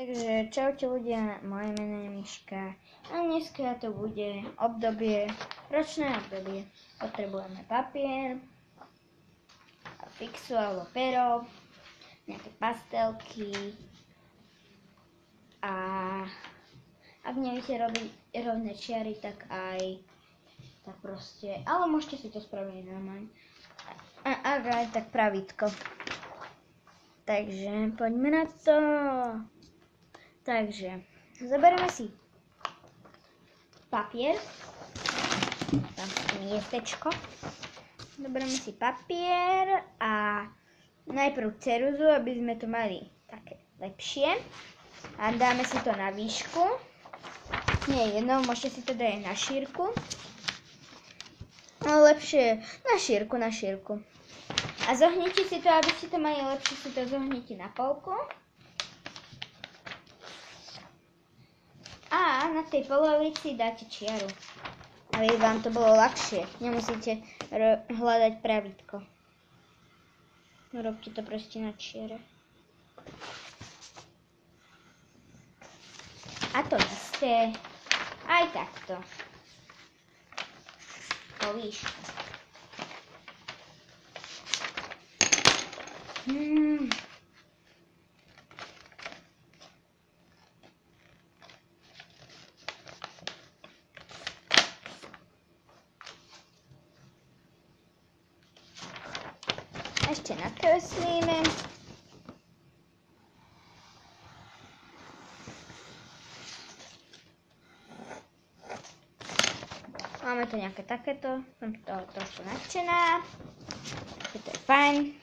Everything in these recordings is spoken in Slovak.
Takže čaute ľudia, moje meno je Miška a dneska to bude ročné obdobie. Potrebujeme papier, fixu alebo pero, nejaké pastelky a ak neviete robiť rovné čiary, tak proste, ale môžete si to spraviť normálne. A ak aj, tak pravítko. Takže poďme na to. Takže zoberieme si papier, tam miestečko. Zoberieme si papier a najprv ceruzu, aby sme to mali také lepšie. A dáme si to na výšku. Nie jedno, môžete si to dať na šírku. Ale lepšie na šírku. A zohnite si to, aby ste to mali lepšie, si to zohnite na polku. A na tej polovici dáte čiaru, aby vám to bolo ľahšie. Nemusíte hľadať pravítko. Robte to proste na čiare. A to isté aj takto. Po výšku. Ešte nakreslíme. Máme to nejaké takéto. Som z toho trošku nadšená. To je fajn.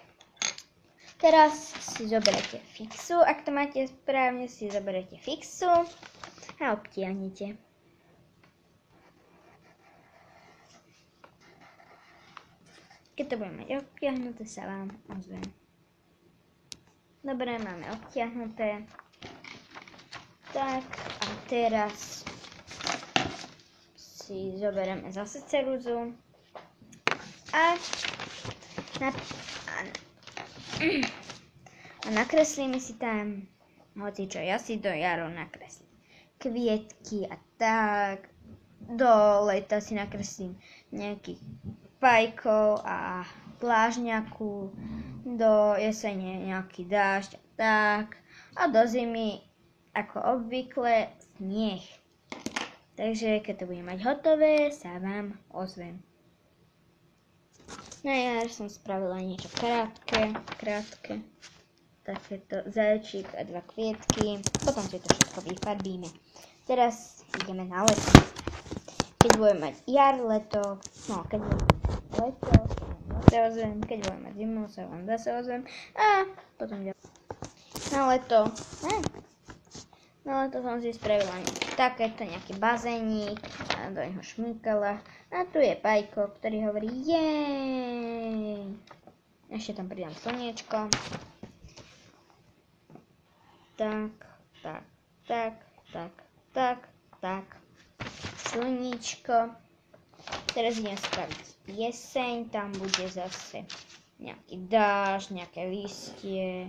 Teraz si zoberete fixu. Ak to máte správne, si zoberete fixu a obtiahnete. Keď to budeme mať obtiahnuté, sa vám ozvem. Dobre, máme obtiahnuté. Tak, a teraz si zoberieme zase ceruzu a nakreslíme si tam hocičo. Ja si do jaru nakreslím kvietky a tak. Do leta si nakreslím nejakých fajkov a plážňaku, do jesene nejaký dážď a tak, a do zimy, ako obvykle, sneh. Takže keď to budem mať hotové, sa vám ozvem. Na jar som spravila niečo krátke, takéto zajčík a 2 kvietky, potom si to všetko vyfarbíme. Teraz ideme na leto. Keď budem mať jar, leto, keď budem leto, sa ozvem, keď budem mať zimu, sa vám zase ozvem a potom ďalej. Na leto som si spravila takéto nejaký bazénik a do neho šmykala. A tu je Pajko, ktorý hovorí jej. Ešte tam pridám slniečko. Tak. Slníčko. Teraz idem spraviť jeseň, tam bude zase nejaký dážď, nejaké listie.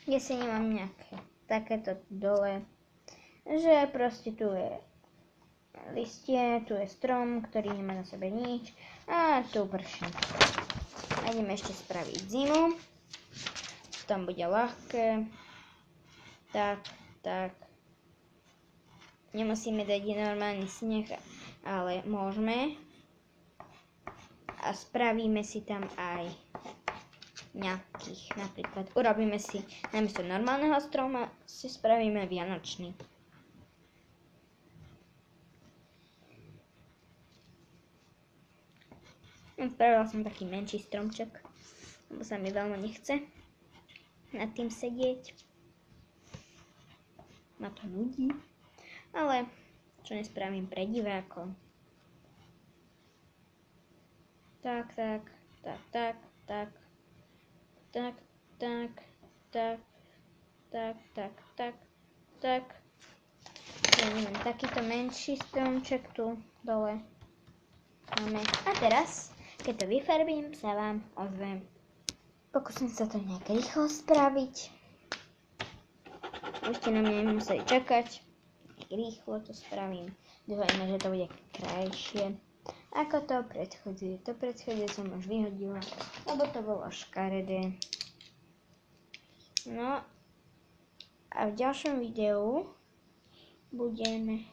Jesene mám nejaké takéto dole, že proste tu je listie, tu je strom, ktorý nemá na sebe nič a tu prší. A ideme ešte spraviť zimu, tam bude ľahké, tak. Nemusíme dať normálny sneh, ale môžeme a spravíme si tam aj nejakých, napríklad urobíme si namiesto normálneho stroma si spravíme vianočný. Spravila som taký menší stromček, lebo sa mi veľmi nechce nad tým sedieť. Ma to nudí, ale čo nespravím pre divákov. Tak. Ja neviem, takýto menší stromček tu dole máme. A teraz, keď to vyfarbím, sa vám ozvem. Pokúsim sa to nejak rýchlo spraviť. Už ste na mňa nemuseli čakať. Rýchlo to spravím. Dúfajme, že to bude krajšie ako to predchodzie. To predchodie som už vyhodila, lebo to bolo škaredé. No a v ďalšom videu budeme...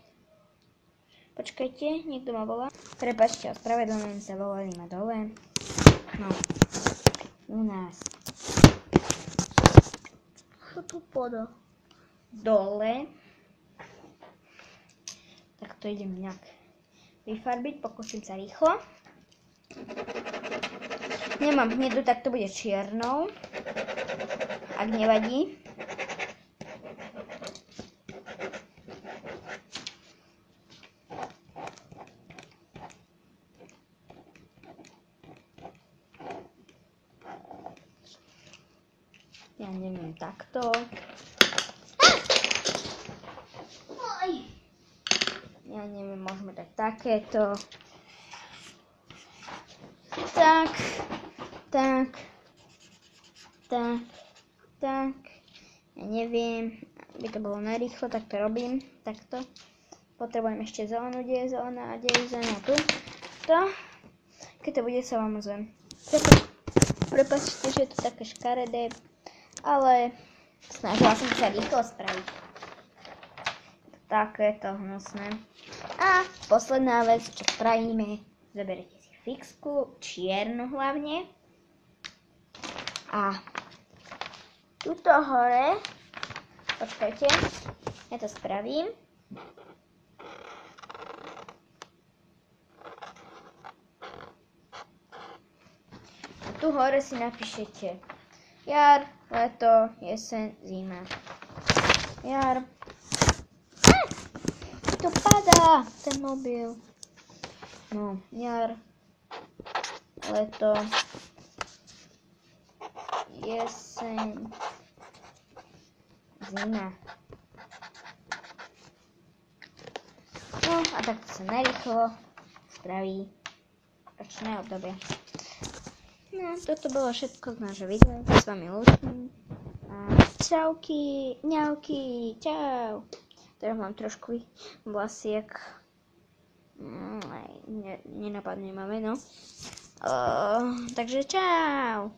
Počkajte, niekto ma volá. Prepáčte, ospravedlňujem sa, volali ma dole. No, u nás. Čo tu podo? Dole. Tak to idem nejak vyfarbiť, pokúsim sa rýchlo. Nemám hnedu, tak to bude čiernou. Ak nevadí. Ja neviem, takto. Ja neviem, môžeme dať takéto. Tak. Ja neviem, aby to bolo narýchlo, tak to robím. Takto. Potrebujem ešte zelenú, kde je zelená a kde je zelená tu. To. Keď to bude, sa vám ozvem. Prepáčte, že je to také škaredé, ale snažila som sa rýchlo spraviť. Takéto hnusné. A posledná vec, čo spravíme, zoberete si fixku, čiernu hlavne. A tuto hore, počkajte, ja to spravím. A tu hore si napíšete jar, leto, jeseň, zima. Jar. To padá, ten mobil. No, jar, leto, jeseň, zima. No a takto sa narýchlo spraví ročné obdobie. No, toto bolo všetko z nášho videa. S vami lúčim. A čauky, ňauky, čau. Teraz mám trošku vlasiek. Nenapadne ma meno. Takže čau.